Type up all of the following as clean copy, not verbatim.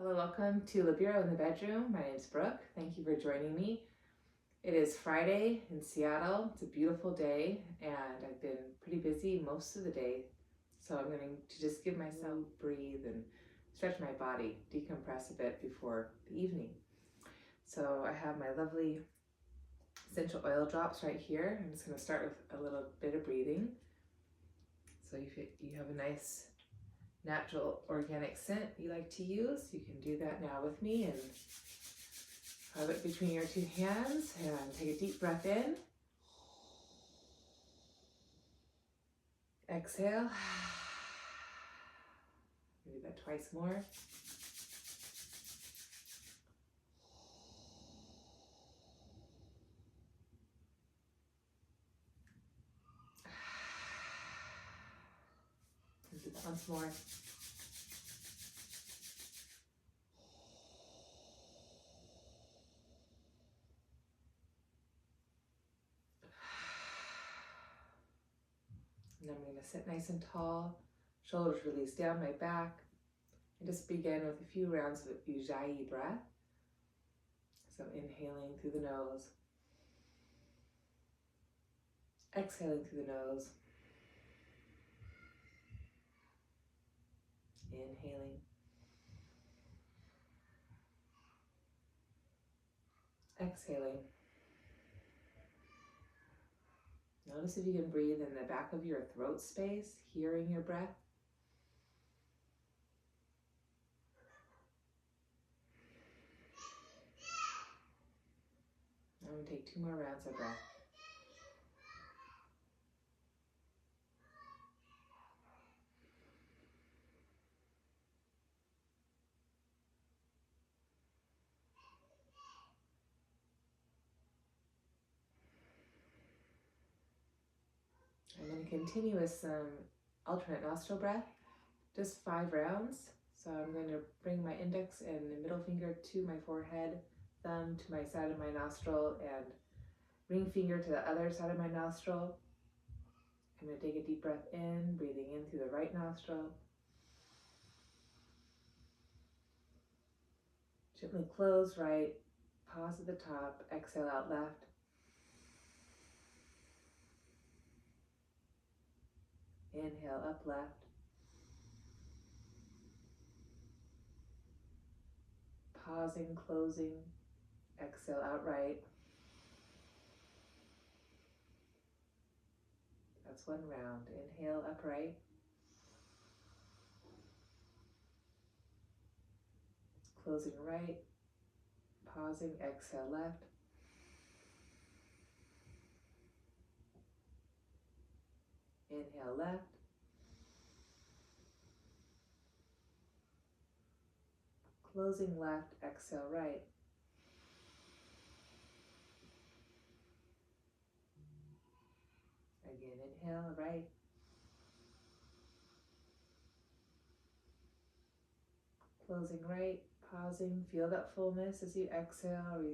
Hello, welcome to Libero in the Bedroom. My name is Brooke. Thank you for joining me. It is Friday in Seattle. It's a beautiful day and I've been pretty busy most of the day. So I'm going to just give myself breathe and stretch my body, decompress a bit before the evening. So I have my lovely essential oil drops right here. I'm just going to start with a little bit of breathing. So if you have a nice natural organic scent you like to use, you can do that now with me and hold it between your two hands and take a deep breath in. Exhale. Do that twice more. Do that once more. And I'm going to sit nice and tall, shoulders release down my back, and just begin with a few rounds of Ujjayi breath. So inhaling through the nose, exhaling through the nose, inhaling, exhaling. Notice if you can breathe in the back of your throat space, hearing your breath. I'm going to take 2 more rounds of breath. I'm going to continue with some alternate nostril breath, just 5 rounds. So I'm going to bring my index and the middle finger to my forehead, thumb to my side of my nostril, and ring finger to the other side of my nostril. I'm going to take a deep breath in, breathing in through the right nostril. Gently close right, pause at the top, exhale out left. Inhale up left. Pausing, closing, exhale out right. That's 1 round. Inhale up right. Closing right. Pausing, exhale left. Inhale left. Closing left, exhale right. Again, inhale right. Closing right, pausing, feel that fullness as you exhale,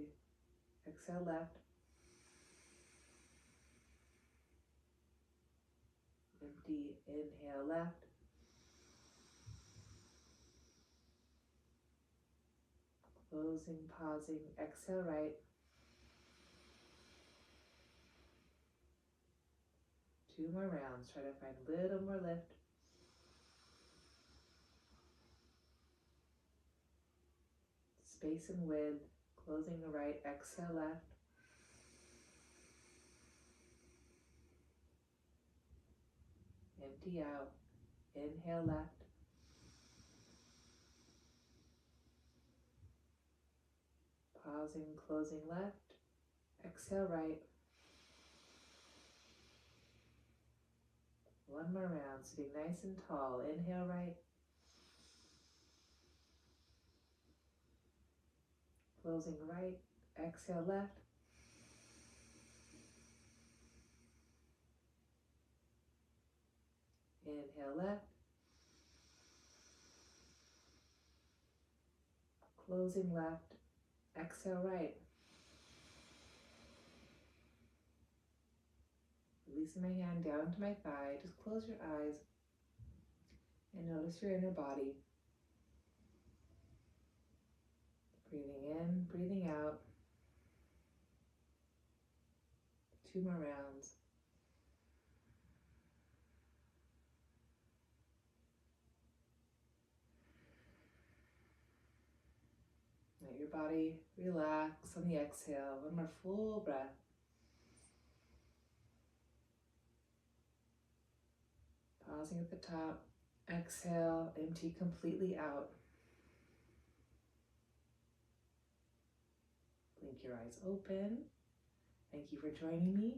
exhale left. Empty, inhale left. Closing, pausing, exhale right. Two more rounds, try to find a little more lift. Space and width, closing the right, exhale left. Empty out, inhale left. Pausing, closing left, exhale right. 1 more round, sitting nice and tall. Inhale right. Closing right, exhale left. Inhale left. Closing left, exhale right. Releasing my hand down to my thigh, just close your eyes and notice your inner body. Breathing in, breathing out. 2 more rounds. Let your body relax on the exhale. 1 more full breath. Pausing at the top. Exhale, empty completely out. Blink your eyes open. Thank you for joining me.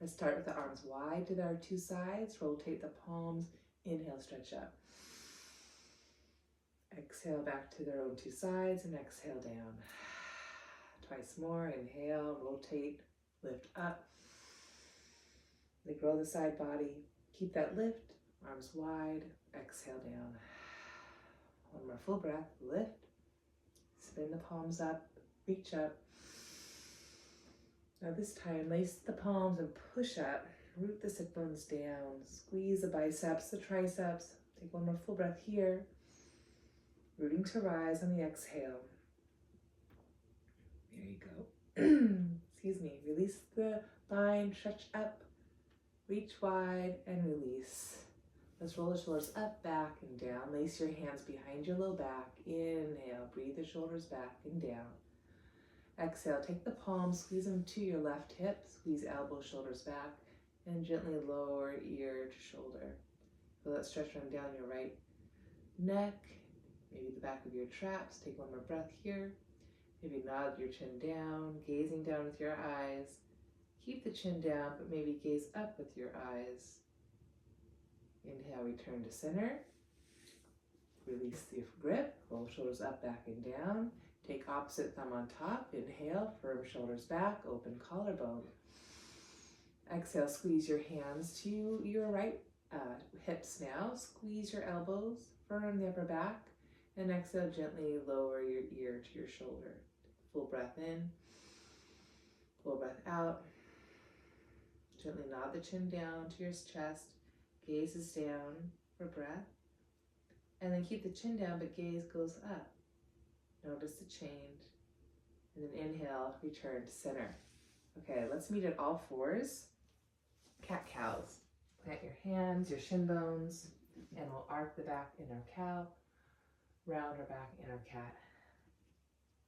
Let's start with the arms wide to our 2 sides. Rotate the palms. Inhale, stretch up. Exhale back to their own 2 sides and exhale down. Twice more. Inhale, rotate, lift up. They grow the side body. Keep that lift. Arms wide. Exhale down. 1 more full breath. Lift. Spin the palms up. Reach up. Now this time, lace the palms and push up. Root the sit bones down. Squeeze the biceps, the triceps. Take 1 more full breath here. Rooting to rise on the exhale. There you go. Excuse me. Release the bind, stretch up. Reach wide and release. Let's roll the shoulders up, back, and down. Lace your hands behind your low back. Inhale, breathe the shoulders back and down. Exhale, take the palms, squeeze them to your left hip. Squeeze elbows, shoulders back, and gently lower ear to shoulder. Feel that stretch run down your right neck, maybe the back of your traps. Take 1 more breath here. Maybe nod your chin down, gazing down with your eyes. Keep the chin down, but maybe gaze up with your eyes. Inhale, return to center. Release the grip, roll shoulders up, back, and down. Take opposite thumb on top. Inhale, firm shoulders back, open collarbone. Exhale, squeeze your hands to your right hips now. Squeeze your elbows, firm the upper back. And exhale, gently lower your ear to your shoulder. Full breath in, full breath out. Gently nod the chin down to your chest. Gaze is down for breath. And then keep the chin down, but gaze goes up. Notice the change. And then inhale, return to center. Okay, let's meet at all 4s. Cat-cows. Plant your hands, your shin bones, and we'll arc the back, inner cow. Round our back, inner cat.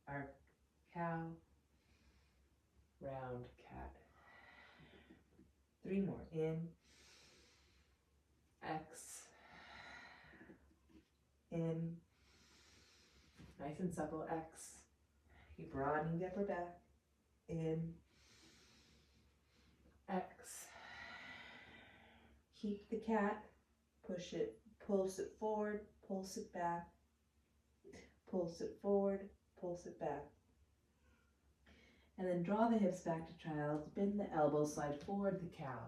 Arc, cow. Round, cat. 3 more. In. X. In. Nice and supple. X. Keep broadening the upper back. In. X. Keep the cat. Push it. Pulse it forward. Pulse it back. Pulse it forward. Pulse it back. And then draw the hips back to child's. Bend the elbows. Slide forward the cow.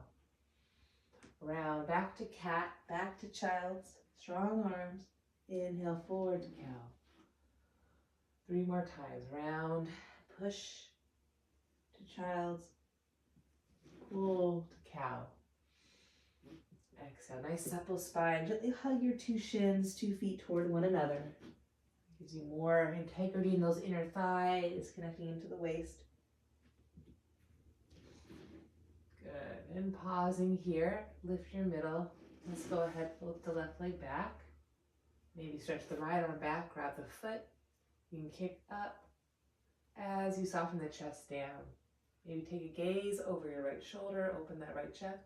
Round. Back to cat. Back to child's. Strong arms. Inhale, forward to cow. 3 more times. Round, push to child's, pull to cow. Exhale, nice supple spine. Gently hug your 2 shins, 2 feet toward one another. Gives you more integrity in those inner thighs, connecting into the waist. Good. And pausing here, lift your middle. Let's go ahead, lift the left leg back. Maybe stretch the right arm back, grab the foot. You can kick up as you soften the chest down. Maybe take a gaze over your right shoulder, open that right chest.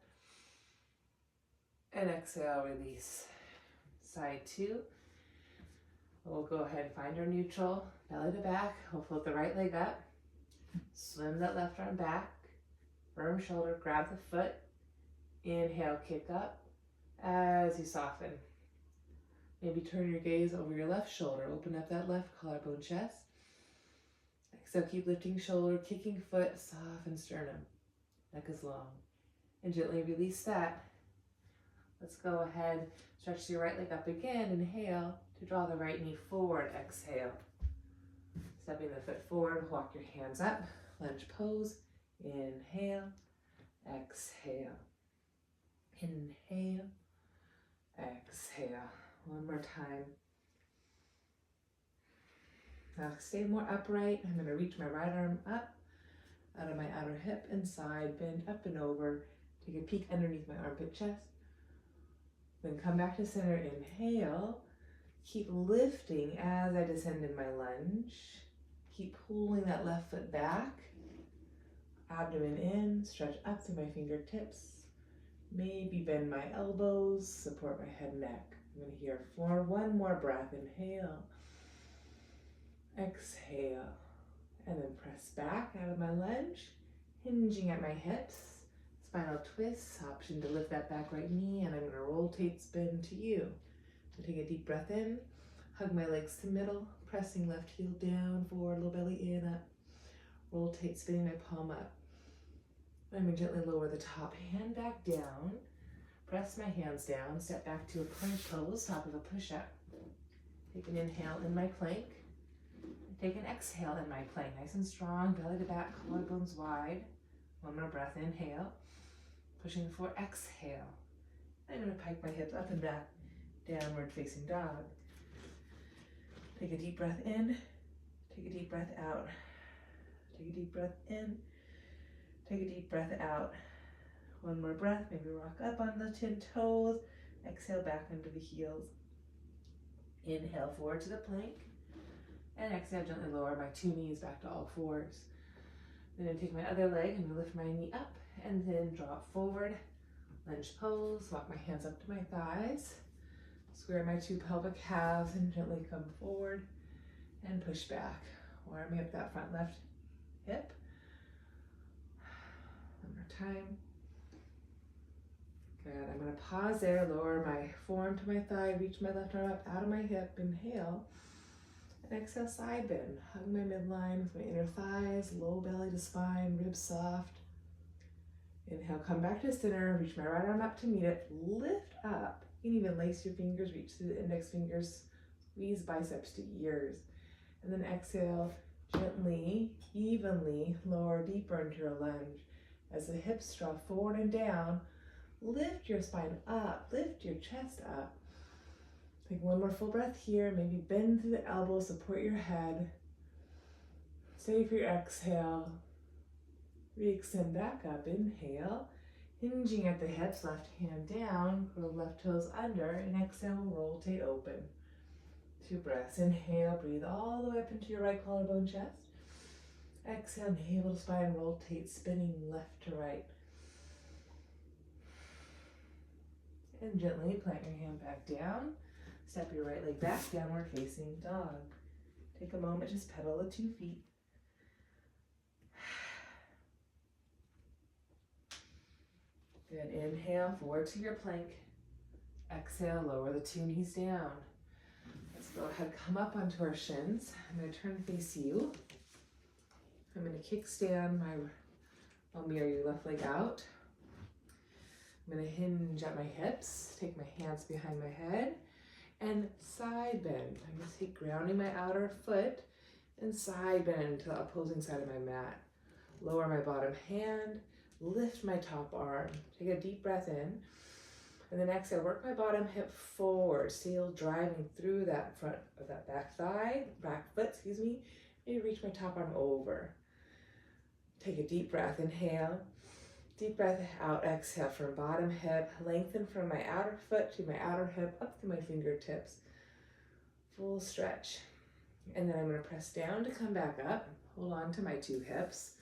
And exhale, release. Side 2. We'll go ahead and find our neutral. Belly to back. We'll float the right leg up. Swim that left arm back. Firm shoulder, grab the foot. Inhale, kick up as you soften. Maybe turn your gaze over your left shoulder. Open up that left collarbone chest. Exhale, keep lifting shoulder, kicking foot, soften sternum. Neck is long. And gently release that. Let's go ahead, stretch your right leg up again. Inhale to draw the right knee forward. Exhale. Stepping the foot forward, walk your hands up. Lunge pose. Inhale. Exhale. Inhale. Exhale. 1 more time. Now stay more upright. I'm gonna reach my right arm up, out of my outer hip and side, bend up and over. Take a peek underneath my armpit chest. Then come back to center, inhale. Keep lifting as I descend in my lunge. Keep pulling that left foot back. Abdomen in, stretch up through my fingertips. Maybe bend my elbows, support my head and neck. I'm going to here for one more breath. Inhale. Exhale. And then press back out of my lunge, hinging at my hips. Spinal twist, option to lift that back right knee, and I'm going to rotate, spin to you. So take a deep breath in, hug my legs to middle, pressing left heel down, forward, low belly in, up. Rotate, spinning my palm up. I'm going to gently lower the top hand back down, press my hands down, step back to a plank pose, top of a push-up. Take an inhale in my plank. Take an exhale in my plank, nice and strong, belly to back, collarbones wide. One more breath, inhale. Pushing the floor, exhale. I'm going to pike my hips up and back, downward facing dog. Take a deep breath in, take a deep breath out. Take a deep breath in, take a deep breath out. One more breath, maybe rock up on the 10 toes. Exhale back under the heels. Inhale forward to the plank. And exhale, gently lower my 2 knees back to all fours. Then I take my other leg and lift my knee up and then draw it forward. Lunge pose, walk my hands up to my thighs. Square my 2 pelvic halves and gently come forward and push back. Warming up that front left hip. One more time. Good, I'm gonna pause there, lower my forearm to my thigh, reach my left arm up out of my hip, inhale. And exhale, side bend. Hug my midline with my inner thighs, low belly to spine, ribs soft. Inhale, come back to center, reach my right arm up to meet it, lift up. You can even lace your fingers, reach through the index fingers, squeeze biceps to ears. And then exhale, gently, evenly lower deeper into your lunge. As the hips draw forward and down, lift your spine up, lift your chest up. Take one more full breath here, maybe bend through the elbows, support your head. Stay for your exhale. Re-extend back up, inhale. Hinging at the hips, left hand down, curl left toes under, and exhale, rotate open. 2 breaths, inhale, breathe all the way up into your right collarbone chest. Exhale, navel to spine, rotate, spinning left to right. And gently plant your hand back down. Step your right leg back, downward facing dog. Take a moment, just pedal the 2 feet. Good, inhale, forward to your plank. Exhale, lower the 2 knees down. Let's go ahead, come up onto our shins. I'm gonna turn face you. I'm gonna kickstand I'll mirror your left leg out. I'm gonna hinge at my hips, take my hands behind my head, and side bend. I'm gonna take grounding my outer foot and side bend to the opposing side of my mat. Lower my bottom hand, lift my top arm. Take a deep breath in, and then exhale, work my bottom hip forward, still driving through that front of that back foot, Maybe reach my top arm over. Take a deep breath, inhale. Deep breath out, exhale from bottom hip, lengthen from my outer foot to my outer hip, up to my fingertips. Full stretch. And then I'm gonna press down to come back up, hold on to my 2 hips,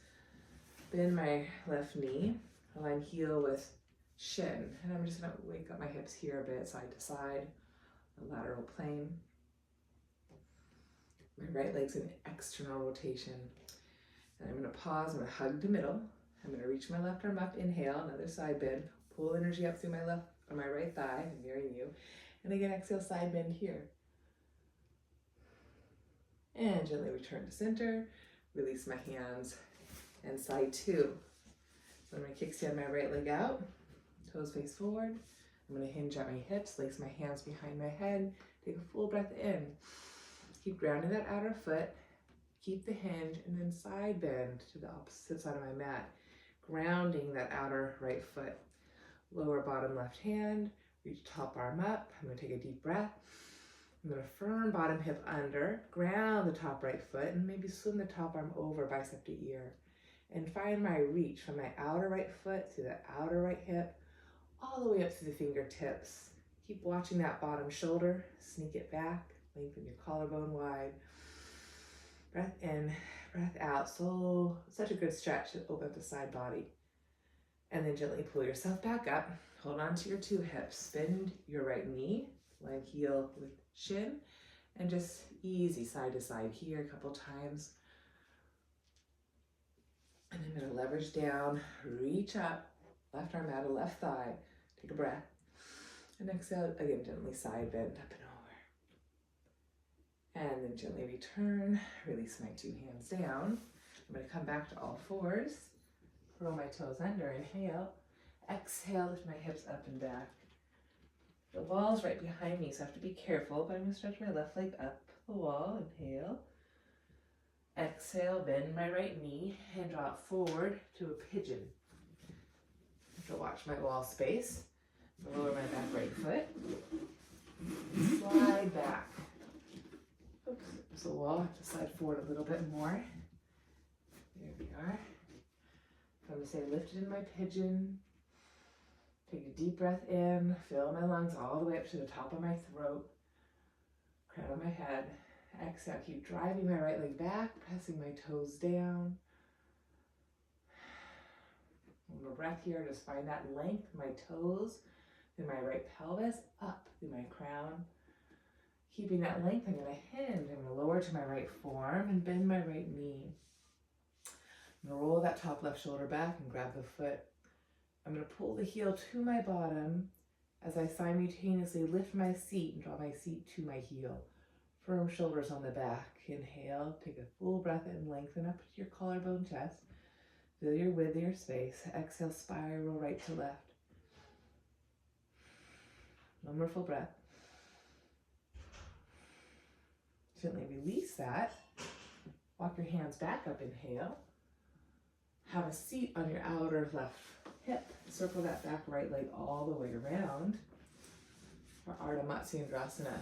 bend my left knee, align heel with shin, and I'm just gonna wake up my hips here a bit, side to side, a lateral plane. My right leg's in external rotation. And I'm gonna pause, I'm gonna hug the middle. I'm gonna reach my left arm up, inhale, another side bend, pull energy up through my right thigh, I'm mirroring you. And again, exhale, side bend here. And gently return to center, release my hands, and side 2. So I'm gonna kickstand my right leg out, toes face forward. I'm gonna hinge at my hips, lace my hands behind my head, take a full breath in. Keep grounding that outer foot, keep the hinge, and then side bend to the opposite side of my mat, grounding that outer right foot. Lower bottom left hand, reach top arm up. I'm gonna take a deep breath. I'm going to firm bottom hip under, ground the top right foot, and maybe swim the top arm over bicep to ear. And find my reach from my outer right foot to the outer right hip, all the way up to the fingertips. Keep watching that bottom shoulder, sneak it back, lengthen your collarbone wide. Breath in, breath out. So, such a good stretch to open up the side body. And then gently pull yourself back up. Hold on to your two hips. Bend your right knee, line heel with shin, and just easy side to side here a couple times. And I'm going to leverage down, reach up, left arm out of left thigh. Take a breath. And exhale, again, gently side bend up and over. And then gently return, release my two hands down. I'm going to come back to all fours. Roll my toes under, inhale. Exhale, lift my hips up and back. The wall's right behind me, so I have to be careful, but I'm going to stretch my left leg up the wall. Inhale. Exhale, bend my right knee and drop forward to a pigeon. I have to watch my wall space. Lower my back right foot. Slide back. Oops, there's a wall. I have to slide forward a little bit more. There we are. I'm going to stay lifted in my pigeon. Take a deep breath in. Fill my lungs all the way up to the top of my throat. Crown of my head. Exhale. Keep driving my right leg back, pressing my toes down. One more breath here. Just find that length in my toes, through my right pelvis, up through my crown. Keeping that length, I'm going to hinge. I'm going to lower to my right forearm and bend my right knee. I'm going to roll that top left shoulder back and grab the foot. I'm going to pull the heel to my bottom as I simultaneously lift my seat and draw my seat to my heel. Firm shoulders on the back. Inhale, take a full breath in, lengthen up to your collarbone chest. Fill your width, your space. Exhale, spiral right to left. One more full breath. Gently release that. Walk your hands back up, inhale. Have a seat on your outer left hip. Circle that back right leg all the way around for Ardha Matsyendrasana.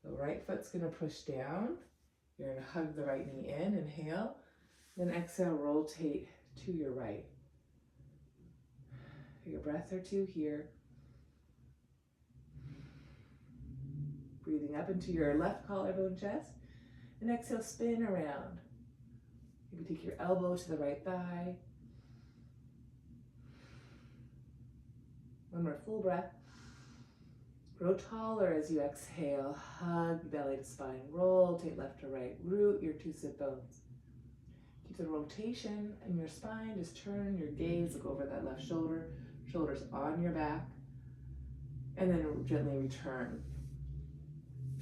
The right foot's going to push down. You're going to hug the right knee in, inhale. Then exhale, rotate to your right. Take a breath or two here. Breathing up into your left collarbone chest. And exhale, spin around. Maybe take your elbow to the right thigh. One more full breath. Grow taller as you exhale. Hug belly to spine. Rotate left to right. Root your two sit bones. Keep the rotation in your spine. Just turn your gaze. Look over that left shoulder. Shoulders on your back. And then gently return.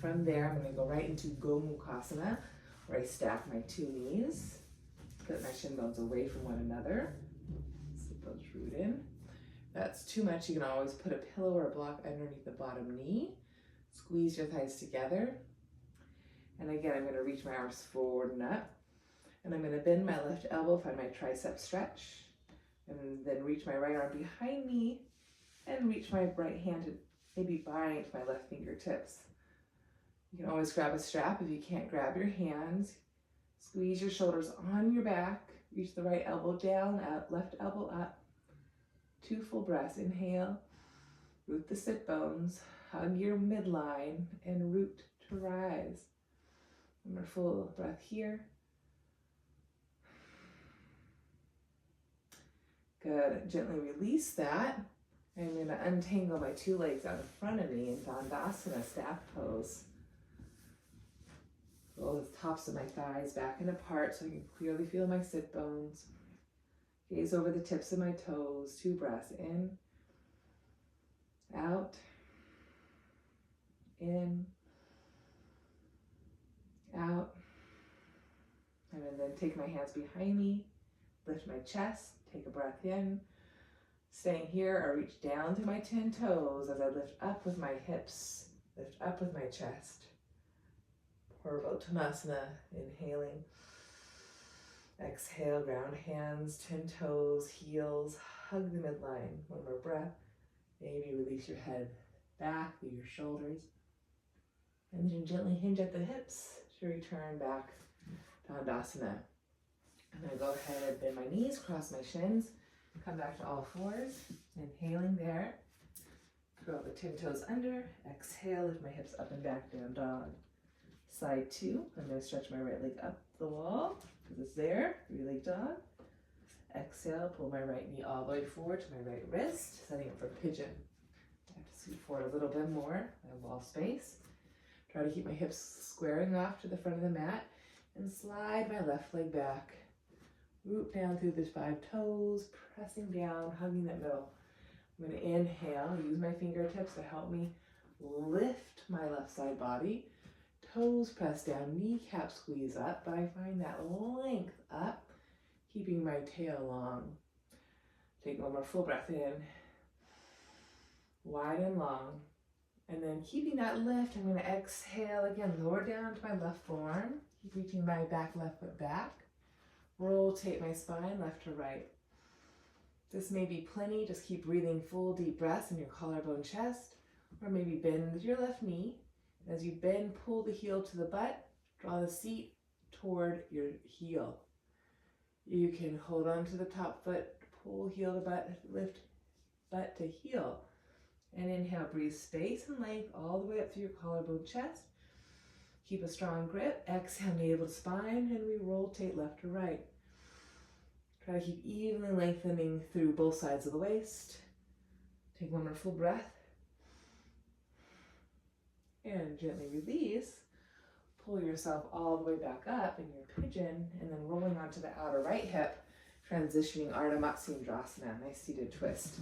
From there, I'm going to go right into Gomukhasana, where I stack my two knees. Put my shin bones away from one another. Sit bones root in. If that's too much, you can always put a pillow or a block underneath the bottom knee. Squeeze your thighs together. And again, I'm going to reach my arms forward and up. And I'm going to bend my left elbow, find my tricep stretch. And then reach my right arm behind me and reach my right hand to maybe bind my left fingertips. You can always grab a strap if you can't grab your hands. Squeeze your shoulders on your back. Reach the right elbow down, out, left elbow up. 2 full breaths. Inhale. Root the sit bones. Hug your midline and root to rise. One more full breath here. Good. Gently release that. I'm going to untangle my 2 legs out in front of me in Dandasana, staff pose. Roll the tops of my thighs back and apart so I can clearly feel my sit bones. Gaze over the tips of my toes. 2 breaths. In, out, in, out. And then take my hands behind me. Lift my chest. Take a breath in. Staying here, I reach down to my 10 toes as I lift up with my hips. Lift up with my chest. Purvottanasana, inhaling. Exhale, ground hands, 10 toes, heels, hug the midline. One more breath. Maybe release your head back through your shoulders. And then gently hinge at the hips to return back to Dandasana. I'm going to go ahead and bend my knees, cross my shins, come back to all fours, inhaling there. Curl the 10 toes under, exhale, lift my hips up and back, down dog. Side 2, I'm going to stretch my right leg up the wall, because it's there, 3-leg dog. Exhale, pull my right knee all the way forward to my right wrist, setting up for pigeon. I have to scoot forward a little bit more, my wall space. Try to keep my hips squaring off to the front of the mat, and slide my left leg back. Root down through the 5 toes, pressing down, hugging that middle. I'm going to inhale, use my fingertips to help me lift my left side body. Toes press down, kneecap squeeze up, but I find that length up, keeping my tail long. Take one more full breath in, wide and long. And then keeping that lift, I'm going to exhale again, lower down to my left forearm. Keep reaching my back left foot back. Rotate my spine left to right. This may be plenty, just keep breathing full deep breaths in your collarbone chest, or maybe bend your left knee. As you bend, pull the heel to the butt, draw the seat toward your heel. You can hold on to the top foot, pull heel to butt, lift butt to heel. And inhale, breathe space and length all the way up through your collarbone chest. Keep a strong grip. Exhale, navel to spine, and we rotate left to right. Try to keep evenly lengthening through both sides of the waist. Take one more full breath. And gently release. Pull yourself all the way back up in your pigeon, and then rolling onto the outer right hip, transitioning Ardha Matsyendrasana, nice seated twist.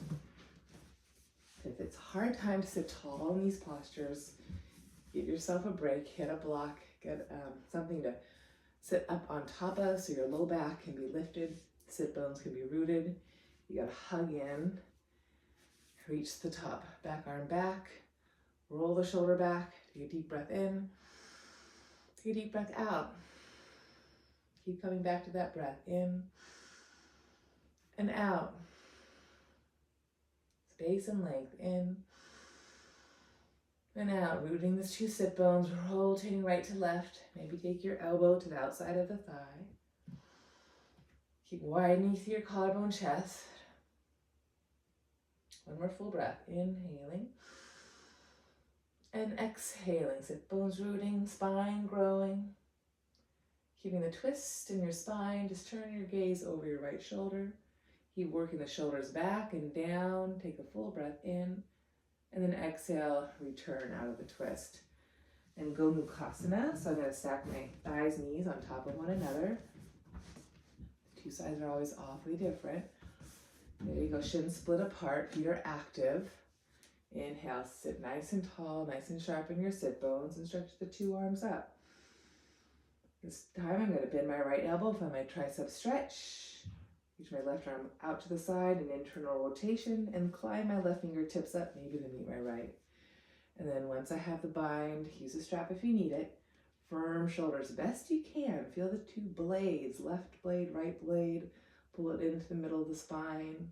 If it's a hard time to sit tall in these postures, give yourself a break, hit a block, get something to sit up on top of so your low back can be lifted, sit bones can be rooted. You gotta hug in, reach the top, back arm back, roll the shoulder back, take a deep breath in, take a deep breath out. Keep coming back to that breath, in and out. Space and length, in and out, rooting the 2 sit bones, rotating right to left. Maybe take your elbow to the outside of the thigh. Keep widening through your collarbone chest. One more full breath, inhaling and exhaling. Sit bones rooting, spine growing. Keeping the twist in your spine, just turn your gaze over your right shoulder. Keep working the shoulders back and down. Take a full breath in, and then exhale, return out of the twist. And go Mukasana. So I'm going to stack my thighs, knees on top of one another. The 2 sides are always awfully different. There you go, shins split apart, feet are active. Inhale, sit nice and tall, nice and sharp in your sit bones, and stretch the 2 arms up. This time I'm going to bend my right elbow, find my tricep stretch. Reach my left arm out to the side, an internal rotation, and climb my left fingertips up, maybe to meet my right. And then once I have the bind, use a strap if you need it. Firm shoulders, best you can. Feel the 2 blades, left blade, right blade. Pull it into the middle of the spine.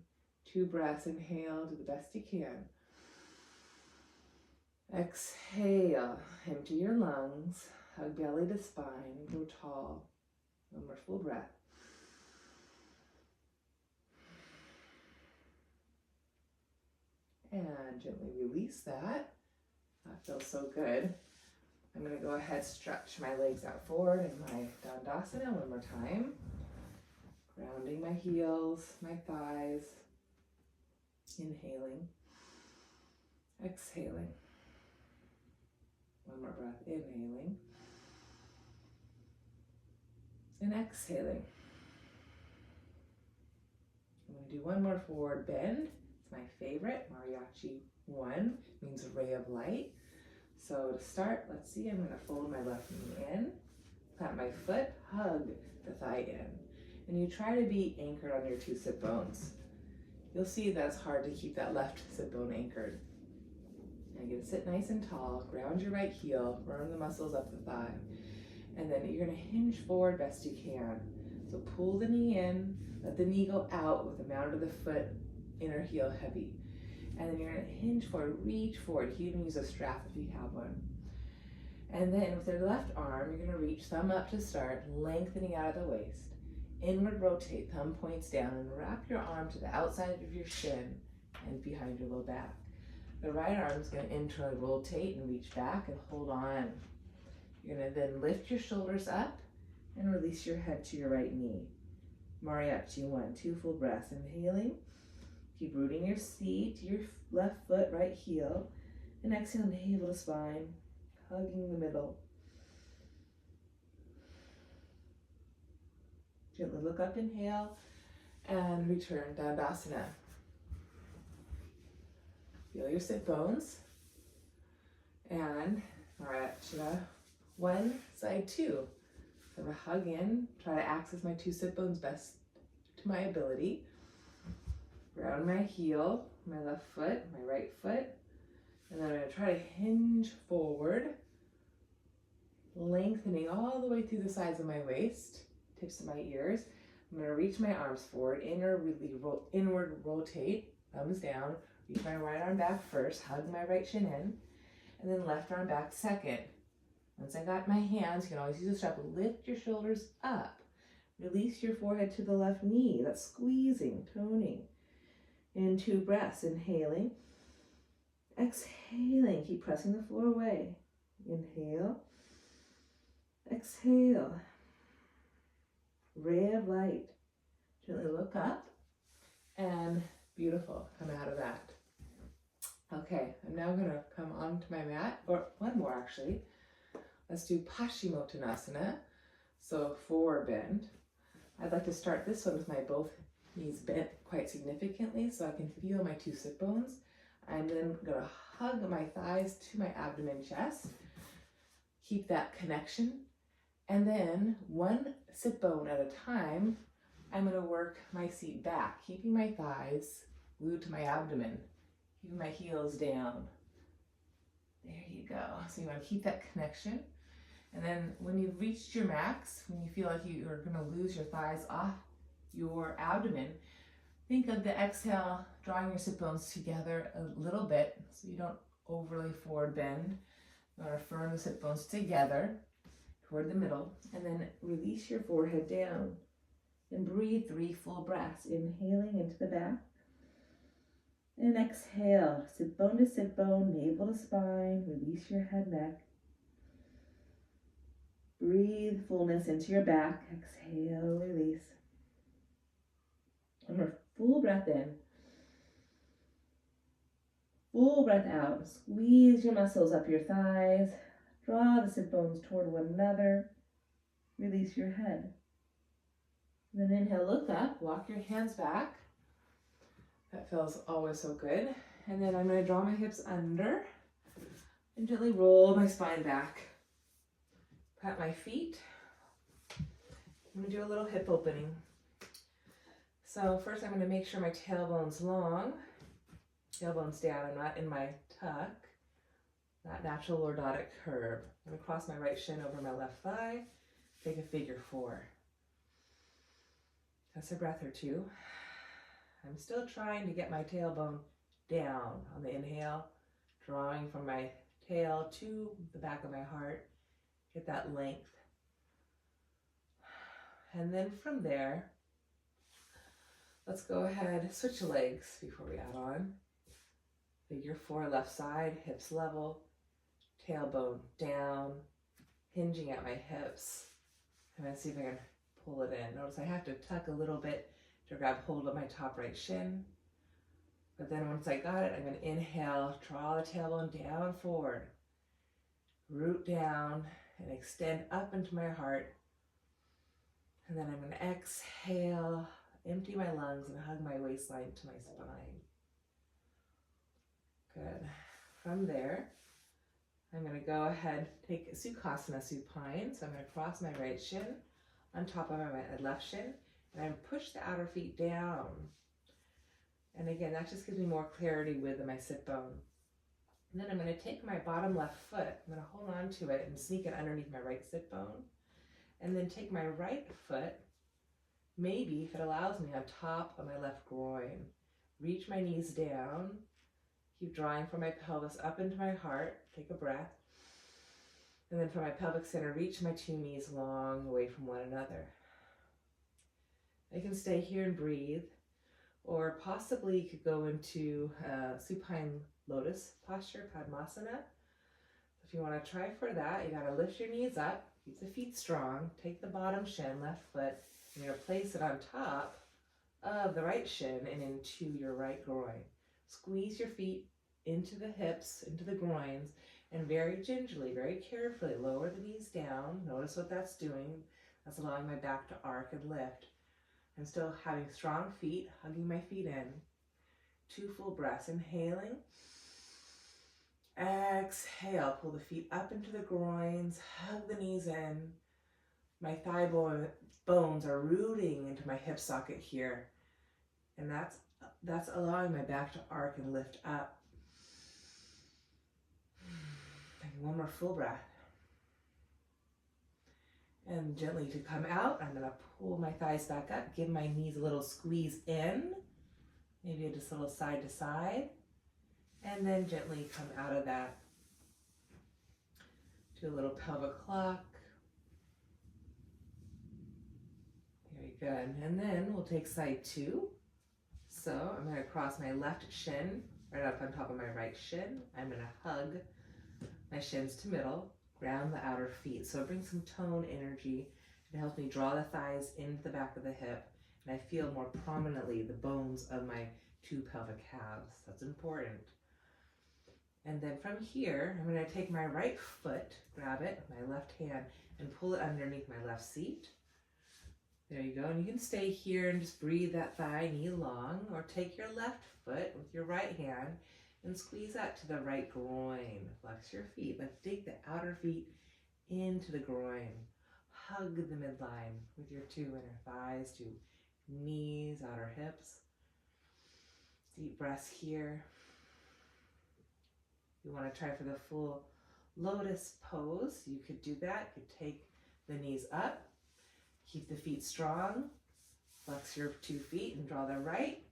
2 breaths, inhale, do the best you can. Exhale, empty your lungs, hug belly to spine, and go tall. One more full breath. And gently release that. That feels so good. I'm going to go ahead, stretch my legs out forward in my Dandasana one more time. Grounding my heels, my thighs. Inhaling. Exhaling. One more breath, inhaling. And exhaling. I'm going to do one more forward bend. It's my favorite, Mariachi I, means ray of light. So to start, let's see, I'm going to fold my left knee in, plant my foot, hug the thigh in. And you try to be anchored on your 2 sit bones. You'll see that's hard to keep that left sit bone anchored. And you're going to sit nice and tall, ground your right heel, burn the muscles up the thigh. And then you're going to hinge forward best you can. So pull the knee in, let the knee go out with the mound of the foot, inner heel heavy. And then you're going to hinge forward, reach forward. You can even use a strap if you have one. And then with your left arm, you're gonna reach thumb up to start, lengthening out of the waist. Inward rotate, thumb points down, and wrap your arm to the outside of your shin and behind your low back. The right arm is gonna internally rotate and reach back and hold on. You're gonna then lift your shoulders up and release your head to your right knee. Mariachi I, 2 full breaths. Inhaling, keep rooting your seat to your left foot, right heel. And exhale, navel to spine, hugging the middle. Gently look up, inhale, and return, Dandasana. Feel your sit bones. And Mariachi I, side 2. So I'm gonna hug in, try to access my 2 sit bones best to my ability. Ground my heel, my left foot, my right foot. And then I'm gonna try to hinge forward, lengthening all the way through the sides of my waist, tips of my ears. I'm gonna reach my arms forward, inward rotate, thumbs down, reach my right arm back first, hug my right shin in, and then left arm back second. Once I got my hands, you can always use a strap, lift your shoulders up. Release your forehead to the left knee. That's squeezing, toning. In 2 breaths, inhaling. Exhaling, keep pressing the floor away. Inhale. Exhale. Ray of light. Gently look up. And beautiful, come out of that. Okay, I'm now gonna come onto my mat, or one more actually. Let's do Paschimottanasana, so forward bend. I'd like to start this one with my both knees bent quite significantly so I can feel my 2 sit bones. I'm then gonna hug my thighs to my abdomen, chest. Keep that connection. And then 1 sit bone at a time, I'm gonna work my seat back, keeping my thighs glued to my abdomen, keeping my heels down. There you go. So you wanna keep that connection. And then when you've reached your max, when you feel like you are gonna lose your thighs off your abdomen, think of the exhale, drawing your sit bones together a little bit so you don't overly forward bend. You wanna firm the sit bones together toward the middle, and then release your forehead down. And breathe 3 full breaths, inhaling into the back. And exhale, sit bone to sit bone, navel to spine, release your head, neck. Breathe fullness into your back. Exhale, release. One more full breath in. Full breath out. Squeeze your muscles up your thighs. Draw the sit bones toward one another. Release your head. And then inhale, look up. Walk your hands back. That feels always so good. And then I'm going to draw my hips under and gently roll my spine back. Pat my feet. I'm going to do a little hip opening. So first I'm going to make sure my tailbone's long. Tailbone's down. I'm not in my tuck. That natural lordotic curve. I'm going to cross my right shin over my left thigh. Take a figure 4. That's a breath or 2. I'm still trying to get my tailbone down on the inhale, drawing from my tail to the back of my heart. Get that length. And then from there, let's go ahead, switch legs before we add on. Figure 4, left side, hips level, tailbone down, hinging at my hips. I'm going to see if I can pull it in. Notice I have to tuck a little bit to grab hold of my top right shin. But then once I got it, I'm going to inhale, draw the tailbone down forward, root down, and extend up into my heart. And then I'm going to exhale, empty my lungs, and hug my waistline to my spine. Good. From there, I'm going to go ahead, take Sukhasana Supine. So I'm going to cross my right shin on top of my left shin, and I'm push the outer feet down. And again, that just gives me more clarity with my sit bone. And then I'm going to take my bottom left foot, I'm going to hold on to it and sneak it underneath my right sit bone. And then take my right foot, maybe if it allows me, on top of my left groin. Reach my knees down. Keep drawing from my pelvis up into my heart. Take a breath. And then for my pelvic center, reach my two knees long away from one another. I can stay here and breathe, or possibly you could go into supine lotus posture, Padmasana. If you want to try for that, you got to lift your knees up, keep the feet strong, take the bottom shin, left foot, and you're going to place it on top of the right shin and into your right groin. Squeeze your feet into the hips, into the groins, and very gingerly, very carefully lower the knees down. Notice what that's doing. That's allowing my back to arc and lift. I'm still having strong feet, hugging my feet in. 2 full breaths. Inhaling. Exhale. Pull the feet up into the groins. Hug the knees in. My thigh bones are rooting into my hip socket here. And that's allowing my back to arc and lift up. Taking one more full breath. And gently to come out, I'm going to pull my thighs back up, give my knees a little squeeze in, maybe just a little side to side, and then gently come out of that. Do a little pelvic clock. Very good. And then we'll take side 2. So I'm going to cross my left shin right up on top of my right shin. I'm going to hug my shins to middle, ground the outer feet. So it brings some tone, energy. It helps me draw the thighs into the back of the hip, and I feel more prominently the bones of my 2 pelvic calves. That's important. And then from here, I'm going to take my right foot, grab it with my left hand, and pull it underneath my left seat. There you go. And you can stay here and just breathe that thigh, knee long, or take your left foot with your right hand and squeeze that to the right groin. Flex your feet. Let's dig the outer feet into the groin. Hug the midline with your 2 inner thighs, 2 knees, outer hips. Deep breaths here. If you want to try for the full lotus pose, you could do that. You could take the knees up, keep the feet strong, flex your 2 feet and draw the right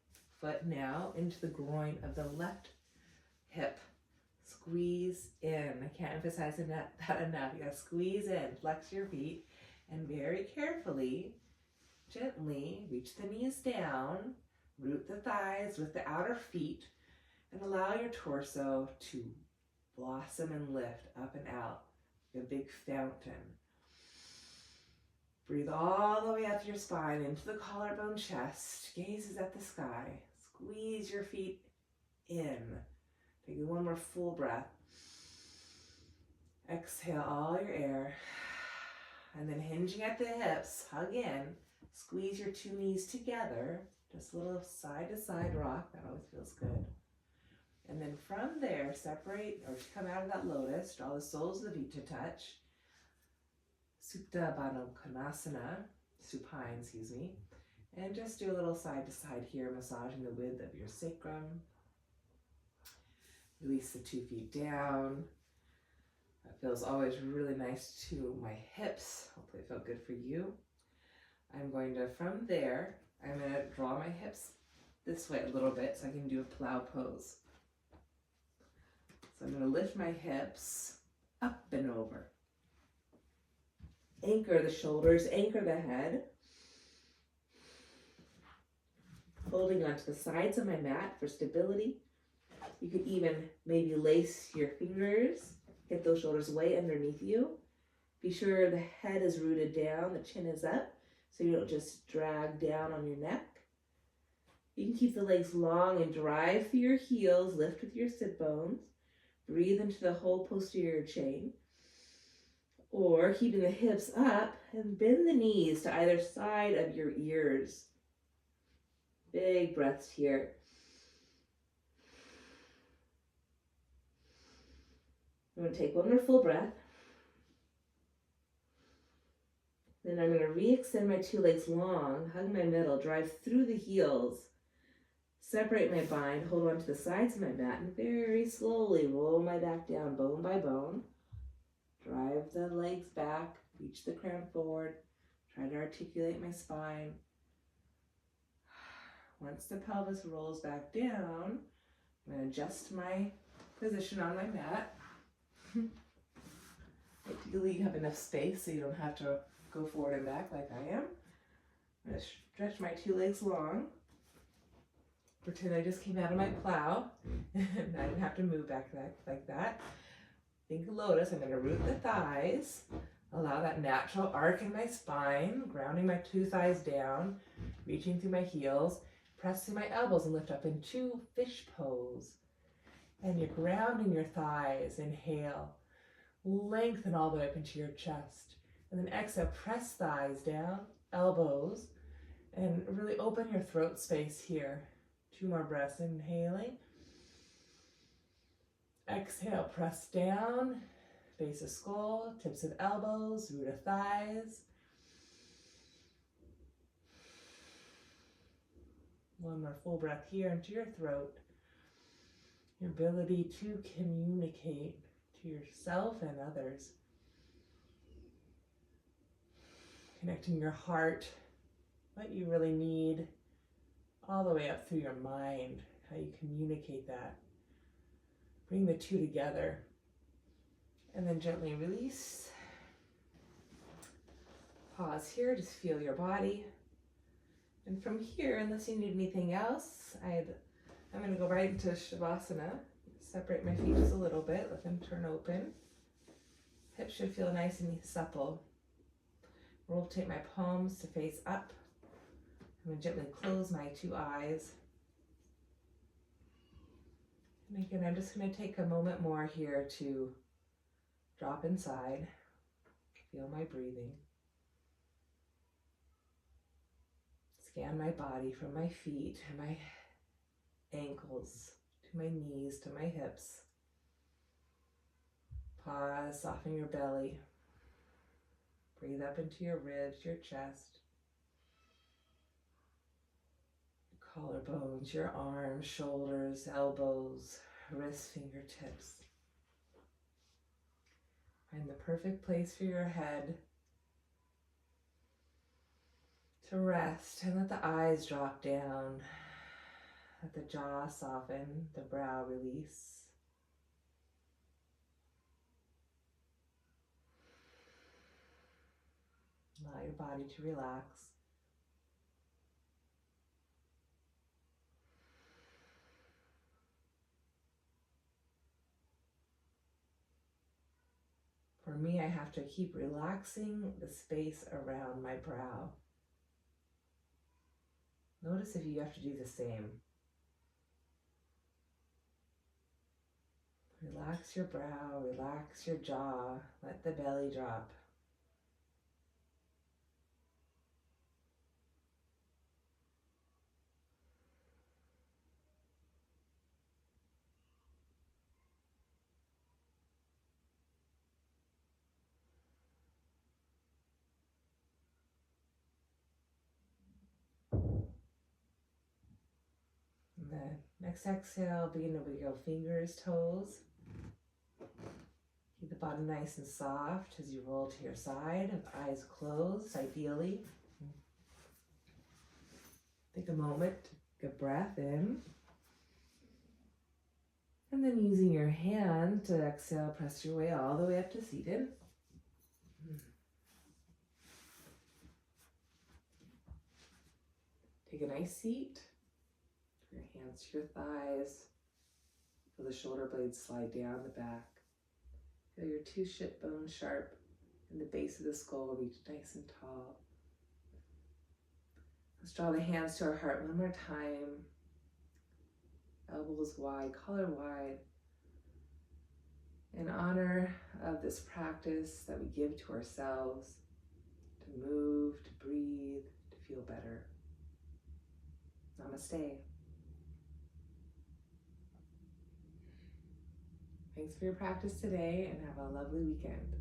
foot now into the groin of the left hip. Squeeze in. I can't emphasize that enough. You gotta squeeze in, flex your feet, and very carefully, gently reach the knees down, root the thighs with the outer feet, and allow your torso to blossom and lift up and out like a big fountain. Breathe all the way up your spine into the collarbone chest. Gazes at the sky. Squeeze your feet in. Take one more full breath. Exhale all your air. And then hinging at the hips, hug in. Squeeze your 2 knees together. Just a little side to side rock. That always feels good. And then from there, separate or come out of that lotus. Draw the soles of the feet to touch. Supta Baddha Konasana, supine, and just do a little side to side here, massaging the width of your sacrum. Release the 2 feet down. That feels always really nice to my hips. Hopefully it felt good for you. I'm going to, from there, I'm going to draw my hips this way a little bit so I can do a plow pose. So I'm going to lift my hips up and over. Anchor the shoulders, anchor the head. Holding onto the sides of my mat for stability. You could even maybe lace your fingers, get those shoulders way underneath you. Be sure the head is rooted down, the chin is up, so you don't just drag down on your neck. You can keep the legs long and drive through your heels, lift with your sit bones. Breathe into the whole posterior chain. Or keeping the hips up and bend the knees to either side of your ears. Big breaths here. I'm going to take one more full breath. Then I'm going to re-extend my 2 legs long, hug my middle, drive through the heels. Separate my bind, hold on to the sides of my mat, and very slowly roll my back down bone by bone. Drive the legs back, reach the crown forward, try to articulate my spine. Once the pelvis rolls back down, I'm going to adjust my position on my mat. Like to Ideally, you have enough space so you don't have to go forward and back like I am. I'm going to stretch my two legs long. Pretend I just came out of my plow and I didn't have to move back like that. Think Lotus. I'm going to root the thighs. Allow that natural arc in my spine, grounding my two thighs down, reaching through my heels. Press through my elbows and lift up into fish pose. And you're grounding your thighs. Inhale. Lengthen all the way up into your chest. And then exhale, press thighs down, elbows, and really open your throat space here. 2 more breaths, inhaling. Exhale, press down, base of skull, tips of elbows, root of thighs. 1 more full breath here into your throat. Your ability to communicate to yourself and others. Connecting your heart, what you really need, all the way up through your mind, how you communicate that. Bring the two together. And then gently release. Pause here, just feel your body. And from here, unless you need anything else, I'm going to go right into Savasana. Separate my feet just a little bit, let them turn open. Hips should feel nice and supple. Rotate my palms to face up. I'm going to gently close my 2 eyes. And again, I'm just going to take a moment more here to drop inside. Feel my breathing. Scan my body from my feet to my ankles, to my knees, to my hips. Pause, soften your belly. Breathe up into your ribs, your chest. Collarbones, your arms, shoulders, elbows, wrists, fingertips. Find the perfect place for your head to rest and let the eyes drop down. Let the jaw soften, the brow release. Allow your body to relax. For me, I have to keep relaxing the space around my brow. Notice if you have to do the same. Relax your brow, relax your jaw, let the belly drop. And then next exhale, begin to wiggle fingers, toes. Keep the body nice and soft as you roll to your side, with eyes closed, ideally. Take a moment to take a breath in. And then using your hand to exhale, press your way all the way up to seated. Take a nice seat. Your hands to your thighs. Feel the shoulder blades slide down the back. Feel your 2 shin bones sharp and the base of the skull reach nice and tall. Let's draw the hands to our heart one more time. Elbows wide, collar wide. In honor of this practice that we give to ourselves, to move, to breathe, to feel better. Namaste. Thanks for your practice today and have a lovely weekend.